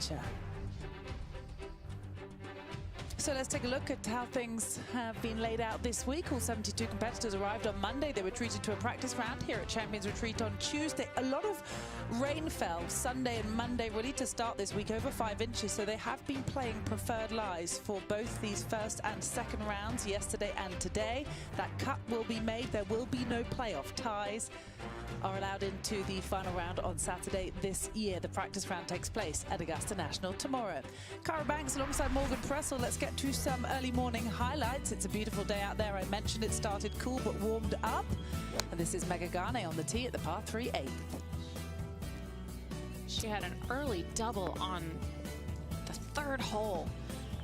amateur. So let's take a look at how things have been laid out this week. All 72 competitors arrived on Monday. They were treated to a practice round here at Champions Retreat on Tuesday. A lot of rain fell Sunday and Monday really to start this week, over 5 inches. So they have been playing preferred lies for both these first and second rounds, yesterday and today. That cut will be made. There will be no playoff. Ties are allowed into the final round on Saturday this year. The practice round takes place at Augusta National tomorrow. Cara Banks alongside Morgan Pressel. Let's get to some early morning highlights. It's a beautiful day out there. I mentioned it started cool but warmed up. And this is Megan Gane on the tee at the par 3 8th. She had an early double on the 3rd hole.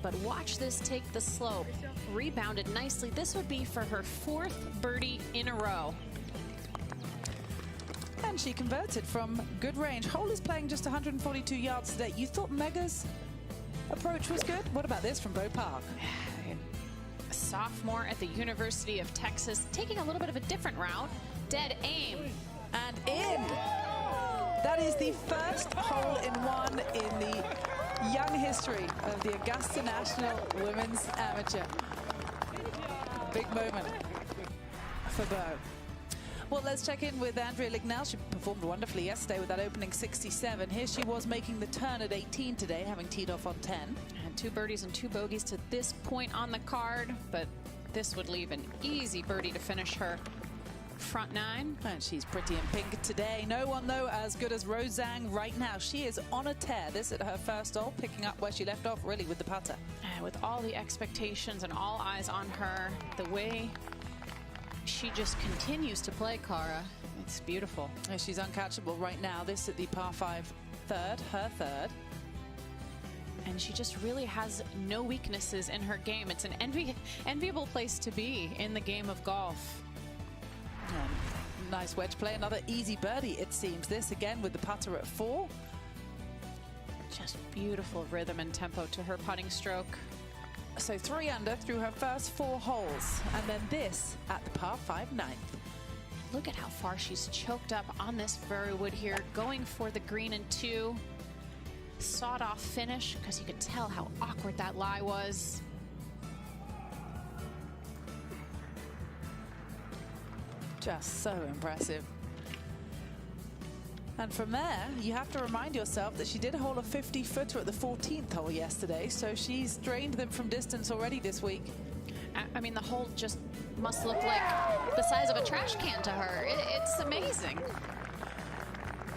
But watch this take the slope. Rebounded nicely. This would be for her 4th birdie in a row. And she converted from good range. Hole is playing just 142 yards today. You thought Mega's approach was good? What about this from Bo Park? A sophomore at the University of Texas, taking a little bit of a different route. Dead aim. And in. That is the first hole-in-one in the young history of the Augusta National Women's Amateur. Big moment for Bo. Well, let's check in with Andrea Lignell. She performed wonderfully yesterday with that opening 67. Here she was making the turn at 18 today, having teed off on 10. And 2 birdies and 2 bogeys to this point on the card, but this would leave an easy birdie to finish her front 9. And she's pretty in pink today. No one, though, as good as Rose Zhang right now. She is on a tear. This at her first hole, picking up where she left off, really, with the putter. And with all the expectations and all eyes on her, the way she just continues to play, Cara. It's beautiful. And she's uncatchable right now. This at the par 5 3rd, her 3rd. And she just really has no weaknesses in her game. It's an enviable place to be in the game of golf. And nice wedge play. Another easy birdie, it seems. This again with the putter at 4. Just beautiful rhythm and tempo to her putting stroke. So 3 under through her first 4 holes. And then this at the par 5 9th. Look at how far she's choked up on this fairway wood here, going for the green in 2. Sawed-off finish, because you could tell how awkward that lie was. Just so impressive. And from there, you have to remind yourself that she did hole a 50-footer at the 14th hole yesterday, so she's drained them from distance already this week. I mean, the hole just must look like the size of a trash can to her. It's amazing.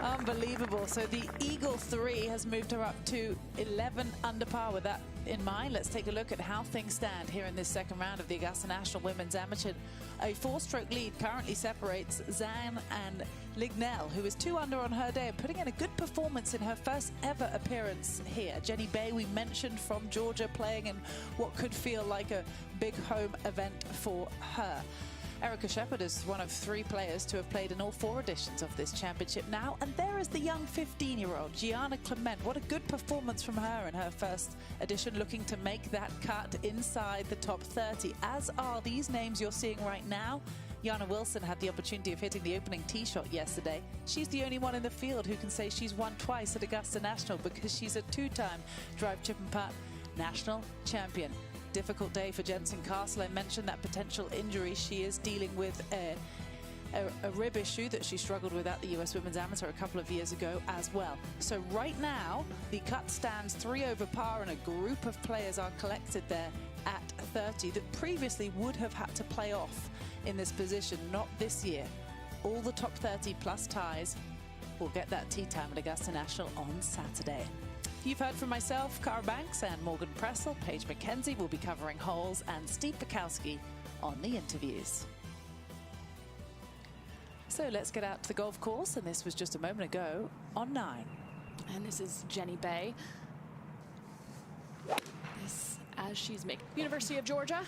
Unbelievable. So the Eagle 3 has moved her up to 11 under par. With that in mind, let's take a look at how things stand here in this second round of the Augusta National Women's Amateur. A 4-stroke lead currently separates Zhang and Lignell, who is 2 under on her day and putting in a good performance in her first ever appearance here. Jenny Bay, we mentioned, from Georgia, playing in what could feel like a big home event for her. Erica Shepherd is one of 3 players to have played in all 4 editions of this championship now. And there is the young 15-year-old, Gianna Clement. What a good performance from her in her first edition, looking to make that cut inside the top 30, as are these names you're seeing right now. Jana Wilson had the opportunity of hitting the opening tee shot yesterday. She's the only one in the field who can say she's won twice at Augusta National, because she's a 2-time drive, chip and putt national champion. Difficult day for Jensen Castle. I mentioned that potential injury. She is dealing with a rib issue that she struggled with at the US Women's Amateur a couple of years ago as well. So right now, the cut stands 3 over par, and a group of players are collected there at 30 that previously would have had to play off in this position, not this year. All the top 30 plus ties will get that tee time at Augusta National on Saturday. You've heard from myself, Cara Banks, and Morgan Pressel. Paige McKenzie will be covering holes, and Steve Bukowski on the interviews. So let's get out to the golf course, and this was just a moment ago on 9. And this is Jenny Bay. This, as she's making University of Georgia.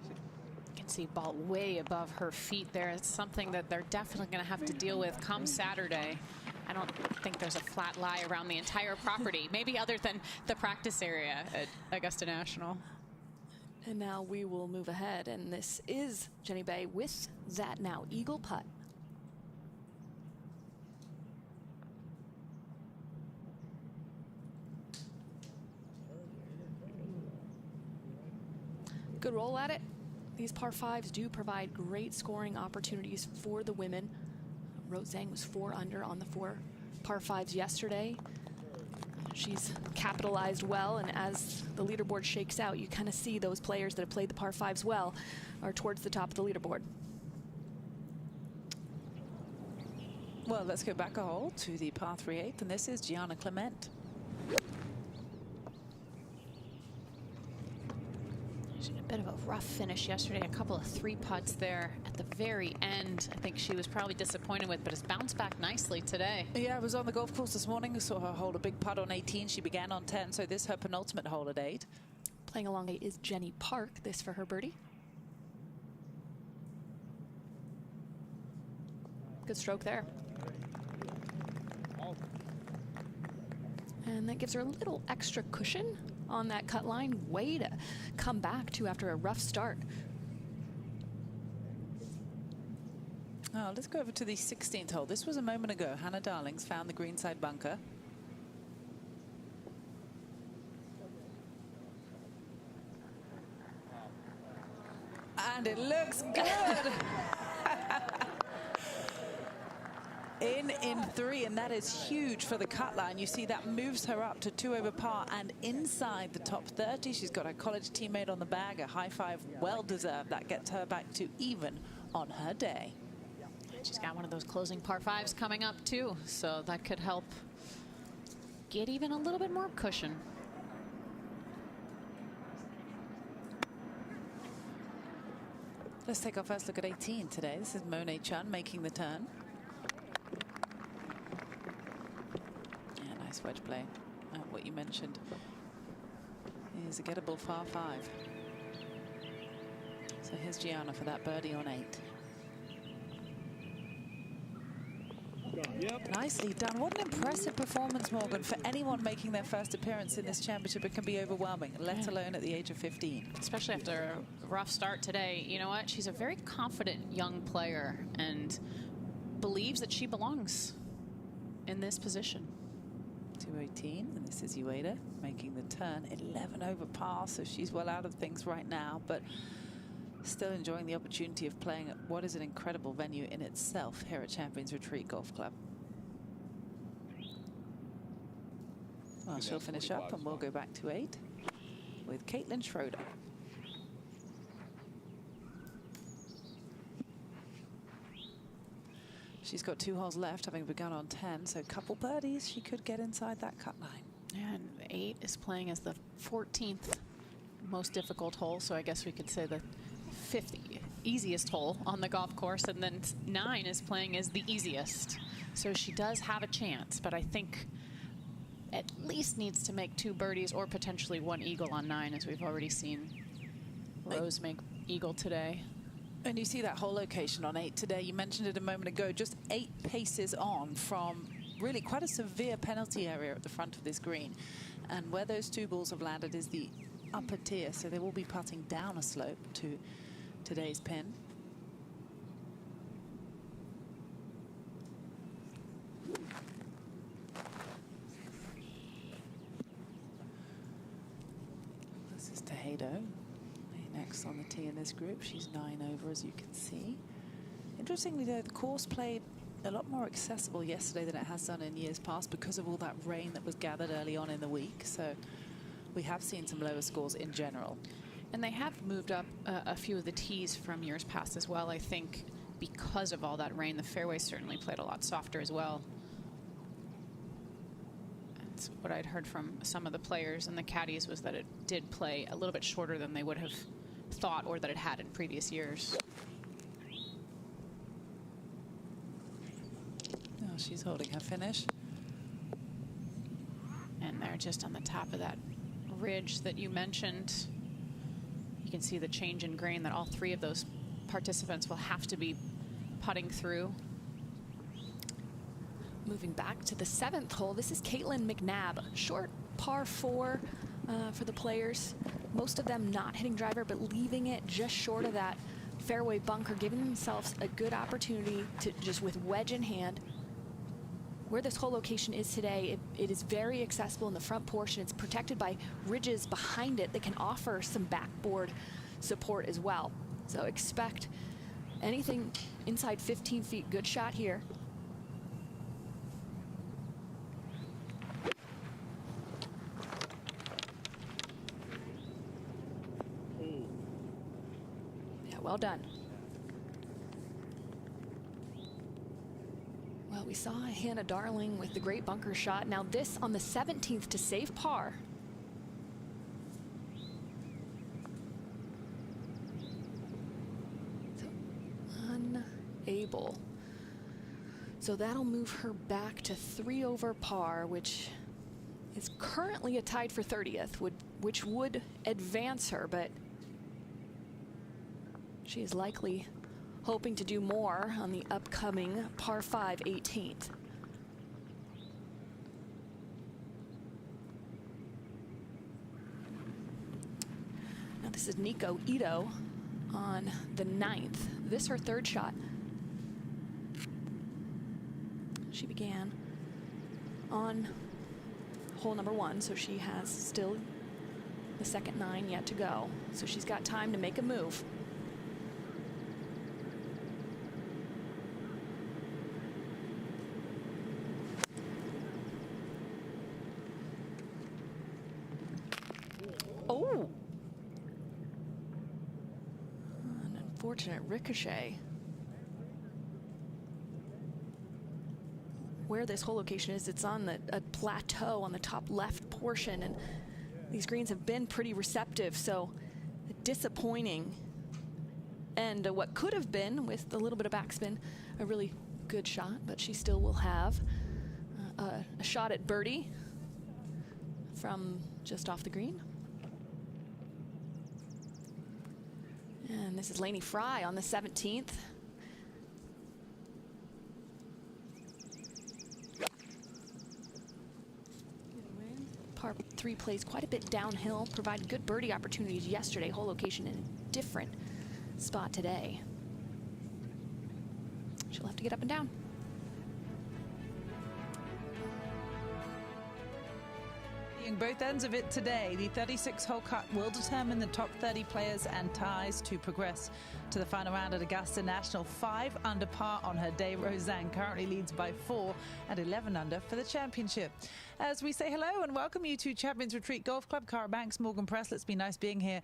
You can see ball way above her feet there. It's something that they're definitely going to have to deal with come Saturday. I don't think there's a flat lie around the entire property, maybe other than the practice area at Augusta National. And now we will move ahead, and this is Jenny Bay with that now eagle putt. good roll at it. These par 5s do provide great scoring opportunities for the women. Rose Zhang was 4 under on the 4 par 5s yesterday. She's capitalized well, and as the leaderboard shakes out, you kind of see those players that have played the par 5s well are towards the top of the leaderboard. Well, let's go back a hole to the par 3/8, and this is Gianna Clement. She had a bit of a rough finish yesterday, a couple of 3 putts there at the very end. I think she was probably disappointed with, but has bounced back nicely today. Yeah, I was on the golf course this morning. Saw her hold a big putt on 18. She began on 10, so this her penultimate hole at 8. Playing along 8 is Jenny Park. This for her birdie. Good stroke there. And that gives her a little extra cushion on that cut line. Way to come back to after a rough start. Oh, let's go over to the 16th hole. This was a moment ago. Hannah Darlings found the greenside bunker. And it looks good. in 3, and that is huge for the cut line. You see that moves her up to 2 over par and inside the top 30. She's got her college teammate on the bag. A high five, well deserved. That gets her back to even on her day. She's got one of those closing par 5s coming up too, so that could help get even a little bit more cushion. Let's take our first look at 18 today. This is Monet Chun making the turn. Yeah, nice wedge play. What you mentioned is a gettable par 5. So here's Gianna for that birdie on 8. Yep. Nicely done. What an impressive performance, Morgan, for anyone making their first appearance in this championship. It can be overwhelming, let alone at the age of 15. Especially after a rough start today. You know what? She's a very confident young player and believes that she belongs in this position. 218, and this is Ueda making the turn. 11 over par, so she's well out of things right now, but still enjoying the opportunity of playing at what is an incredible venue in itself here at Champions Retreat Golf Club. Well, she'll finish up, and we'll go back to 8 with Caitlin Schroeder. She's got 2 holes left, having begun on 10, so a couple birdies, she could get inside that cut line. And 8 is playing as the 14th most difficult hole, so I guess we could say the 5th easiest hole on the golf course, and then 9 is playing as the easiest. So she does have a chance, but I think at least needs to make 2 birdies or potentially 1 eagle on 9, as we've already seen Rose make eagle today. And you see that whole location on 8 today. You mentioned it a moment ago, just 8 paces on from really quite a severe penalty area at the front of this green. And where those 2 balls have landed is the upper tier, so they will be putting down a slope to today's pin. This is Tejado. Next on the tee in this group. She's 9 over, as you can see. Interestingly, though, the course played a lot more accessible yesterday than it has done in years past because of all that rain that was gathered early on in the week. So we have seen some lower scores in general. And they have moved up a few of the tees from years past as well. I think because of all that rain, the fairway certainly played a lot softer as well. That's what I'd heard from some of the players and the caddies, was that it did play a little bit shorter than they would have thought or that it had in previous years. Oh, she's holding her finish. And they're just on the top of that ridge that you mentioned. You can see the change in grain that all 3 of those participants will have to be putting through. Moving back to the 7th hole, this is Caitlin McNabb. Short par 4 for the players. Most of them not hitting driver, but leaving it just short of that fairway bunker, giving themselves a good opportunity to just with wedge in hand. Where this whole location is today, it is very accessible in the front portion. It's protected by ridges behind it that can offer some backboard support as well. So expect anything inside 15 feet. Good shot here. Yeah, well done. Well, we saw Hannah Darling with the great bunker shot. Now this on the 17th to save par. So unable. So that'll move her back to 3 over par, which is currently a tied for 30th, which would advance her, but she is likely hoping to do more on the upcoming par 5 18th. Now this is Nico Ito on the 9th. This her third shot. She began on hole number 1, so she has still the second 9 yet to go. So she's got time to make a move. Oh! An unfortunate ricochet. Where this hole location is, it's on a plateau on the top left portion, and these greens have been pretty receptive, so disappointing. And what could have been, with a little bit of backspin, a really good shot, but she still will have a shot at birdie from just off the green. And this is Lainey Fry on the 17th. Par 3 plays quite a bit downhill, provided good birdie opportunities yesterday. Hole location in a different spot today. She'll have to get up and down. Both ends of it today. The 36-hole cut will determine the top 30 players and ties to progress to the final round at Augusta National. 5 under par on her day. Rose Zhang currently leads by 4 and 11 under for the championship. As we say hello and welcome you to Champions Retreat Golf Club, Cara Banks, Morgan Press. It's been nice being here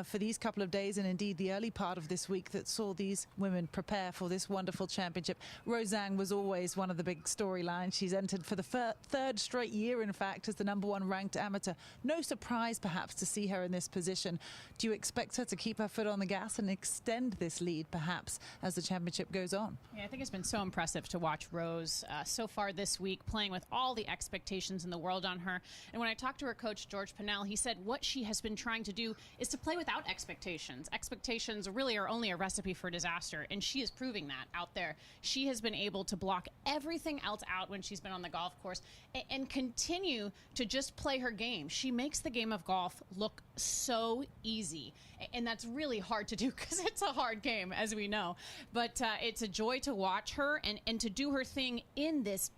for these couple of days and indeed the early part of this week that saw these women prepare for this wonderful championship. Rose Zhang was always one of the big storylines. She's entered for the third straight year, in fact, as the #1 ranked amateur. No surprise, perhaps, to see her in this position. Do you expect her to keep her foot on the gas and extend this lead, perhaps, as the championship goes on? Yeah, I think it's been so impressive to watch Rose so far this week, playing with all the expectations in the world on her. And when I talked to her coach, George Pennell, he said what she has been trying to do is to play without expectations. Expectations really are only a recipe for disaster, and she is proving that out there. She has been able to block everything else out when she's been on the golf course and continue to just play her game. She makes the game of golf look so easy, and that's really hard to do because it's a hard game, as we know. But it's a joy to watch her and to do her thing in this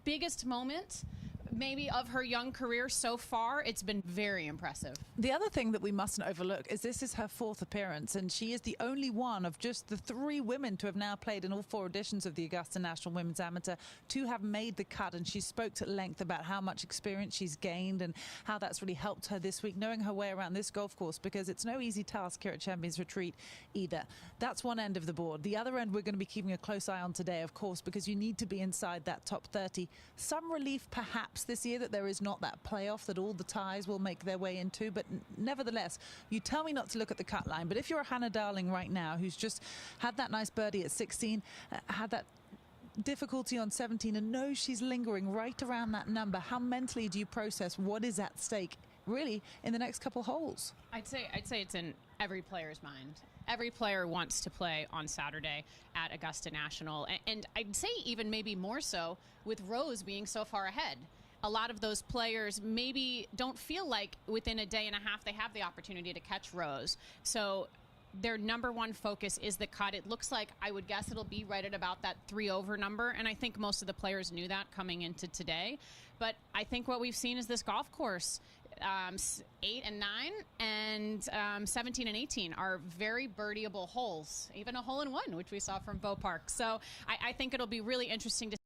biggest moment maybe of her young career so far. It's been very impressive. The other thing that we mustn't overlook is this is her 4th appearance, and she is the only one of just the 3 women to have now played in all 4 editions of the Augusta National Women's Amateur to have made the cut. And she spoke at length about how much experience she's gained and how that's really helped her this week, knowing her way around this golf course, because it's no easy task here at Champions Retreat either. That's one end of the board. The other end we're going to be keeping a close eye on today, of course, because you need to be inside that top 30. Some relief perhaps this year that there is not that playoff that all the ties will make their way into, but nevertheless, you tell me not to look at the cut line, but if you're a Hannah Darling right now who's just had that nice birdie at 16, had that difficulty on 17 and knows she's lingering right around that number, how mentally do you process what is at stake really in the next couple holes? I'd say it's in every player's mind. Every player wants to play on Saturday at Augusta National, and I'd say even maybe more so with Rose being so far ahead. A lot of those players maybe don't feel like within a day and a half they have the opportunity to catch Rose. So their #1 focus is the cut. It looks like, I would guess, it'll be right at about that 3 over number, and I think most of the players knew that coming into today. But I think what we've seen is this golf course 8 and 9 and 17 and 18 are very birdieable holes, even a hole in one, which we saw from Beau Park. So I think it'll be really interesting to